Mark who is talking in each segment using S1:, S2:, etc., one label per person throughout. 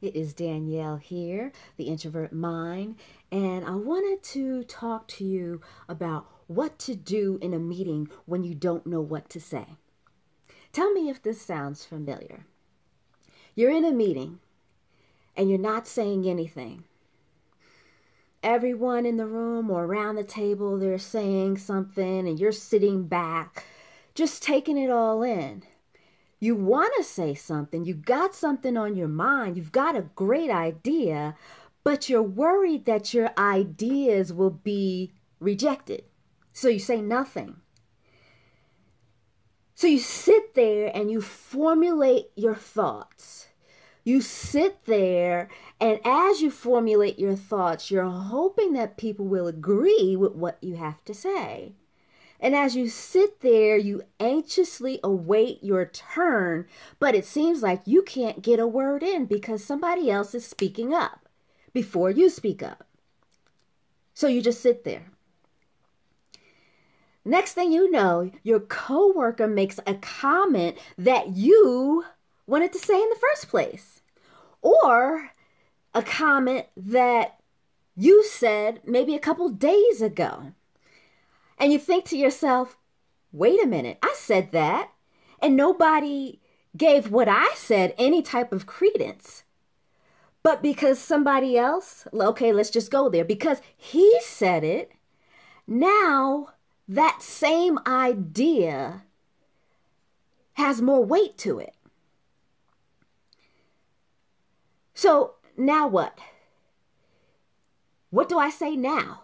S1: It is Danielle here, the Introvert Mind, and I wanted to talk to you about what to do in a meeting when you don't know what to say. Tell me if this sounds familiar. You're in a meeting and you're not saying anything. Everyone in the room or around the table, they're saying something and you're sitting back, just taking it all in. You want to say something, you got something on your mind, you've got a great idea, but you're worried that your ideas will be rejected. So you say nothing. So you sit there and you formulate your thoughts. You sit there, and as you formulate your thoughts, you're hoping that people will agree with what you have to say. And as you sit there, you anxiously await your turn, but it seems like you can't get a word in because somebody else is speaking up before you speak up. So you just sit there. Next thing you know, your coworker makes a comment that you wanted to say in the first place, or a comment that you said maybe a couple days ago. And you think to yourself, wait a minute, I said that, and nobody gave what I said any type of credence. But because somebody else, okay, let's just go there, because he said it, now that same idea has more weight to it. So now what? What do I say now?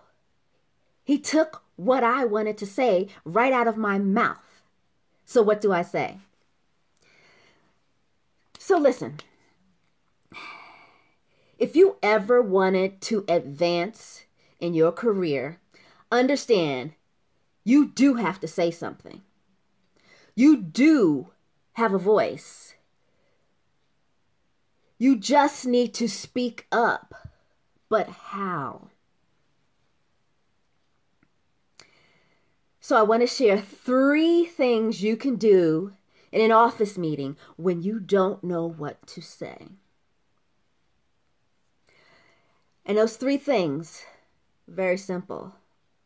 S1: He took what I wanted to say right out of my mouth. So what do I say? So listen, if you ever wanted to advance in your career, understand you do have to say something. You do have a voice. You just need to speak up. But how? So I want to share 3 things you can do in an office meeting when you don't know what to say. And those 3 things, very simple.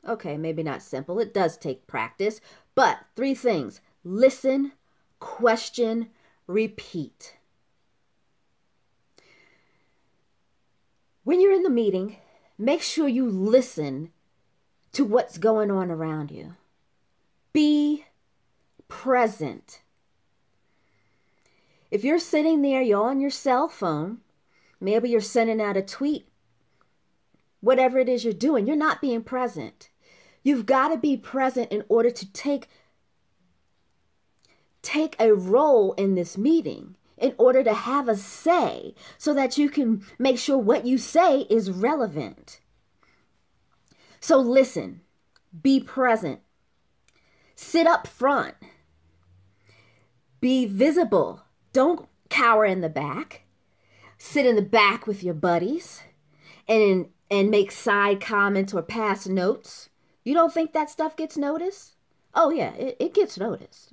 S1: Okay, maybe not simple. It does take practice, but 3 things. Listen, question, repeat. When you're in the meeting, make sure you listen to what's going on around you. Be present. If you're sitting there, you're on your cell phone, maybe you're sending out a tweet, whatever it is you're doing, you're not being present. You've got to be present in order to take a role in this meeting, in order to have a say, so that you can make sure what you say is relevant. So listen, be present, sit up front, be visible. Don't cower in the back. Sit in the back with your buddies and make side comments or pass notes. You don't think that stuff gets noticed? Oh yeah, it gets noticed.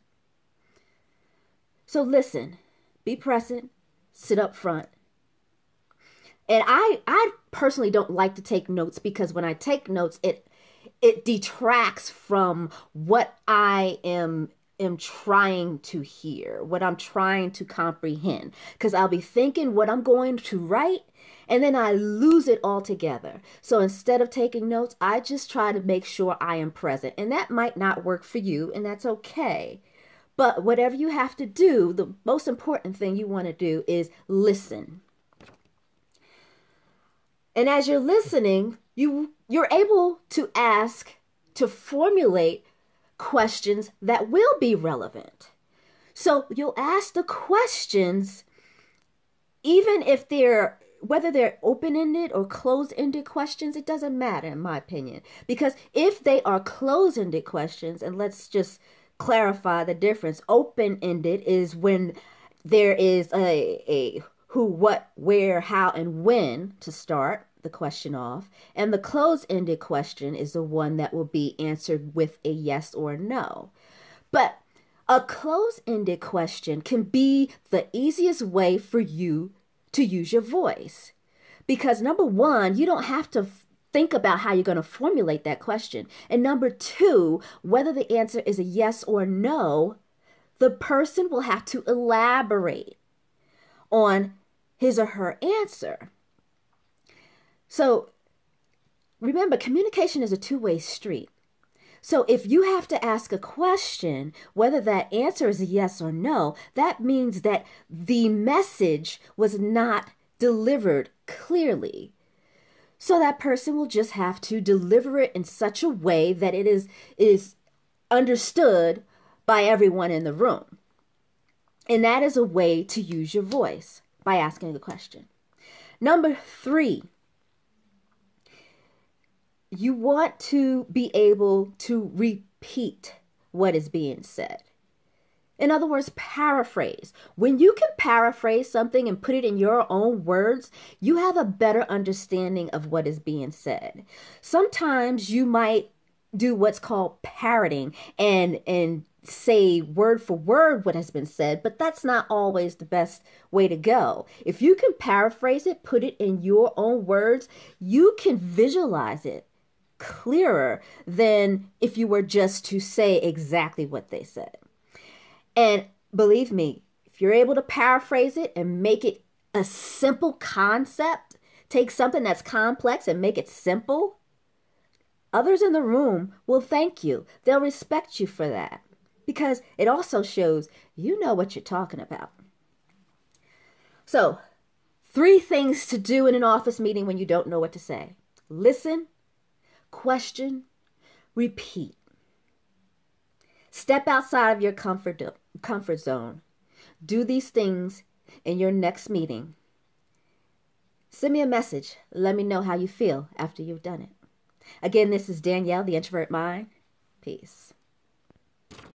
S1: So listen, be present, sit up front. And I personally don't like to take notes because when I take notes, it detracts from what I am trying to hear, what I'm trying to comprehend. Because I'll be thinking what I'm going to write, and then I lose it altogether. So instead of taking notes, I just try to make sure I am present. And that might not work for you, and that's okay. But whatever you have to do, the most important thing you want to do is listen. And as you're listening, you're able to formulate questions that will be relevant. So you'll ask the questions, even if whether they're open-ended or closed-ended questions, it doesn't matter in my opinion. Because if they are closed-ended questions, and let's just clarify the difference, open-ended is when there is a who, what, where, how, and when to start the question off. And the closed-ended question is the one that will be answered with a yes or no. But a closed-ended question can be the easiest way for you to use your voice. Because number one, you don't have to think about how you're going to formulate that question. And number two, whether the answer is a yes or no, the person will have to elaborate on his or her answer. So remember, communication is a two-way street. So if you have to ask a question, whether that answer is a yes or no, that means that the message was not delivered clearly. So that person will just have to deliver it in such a way that it is understood by everyone in the room. And that is a way to use your voice, by asking a question. Number three, you want to be able to repeat what is being said. In other words, paraphrase. When you can paraphrase something and put it in your own words, you have a better understanding of what is being said. Sometimes you might do what's called parroting and say word for word what has been said, but that's not always the best way to go. If you can paraphrase it, put it in your own words, you can visualize it clearer than if you were just to say exactly what they said. And believe me, if you're able to paraphrase it and make it a simple concept, take something that's complex and make it simple, others in the room will thank you. They'll respect you for that because it also shows you know what you're talking about. So, 3 things to do in an office meeting when you don't know what to say. Listen, question, repeat. Step outside of your comfort zone. Do these things in your next meeting. Send me a message. Let me know how you feel after you've done it. Again, this is Danielle, the Introvert Mind. Peace.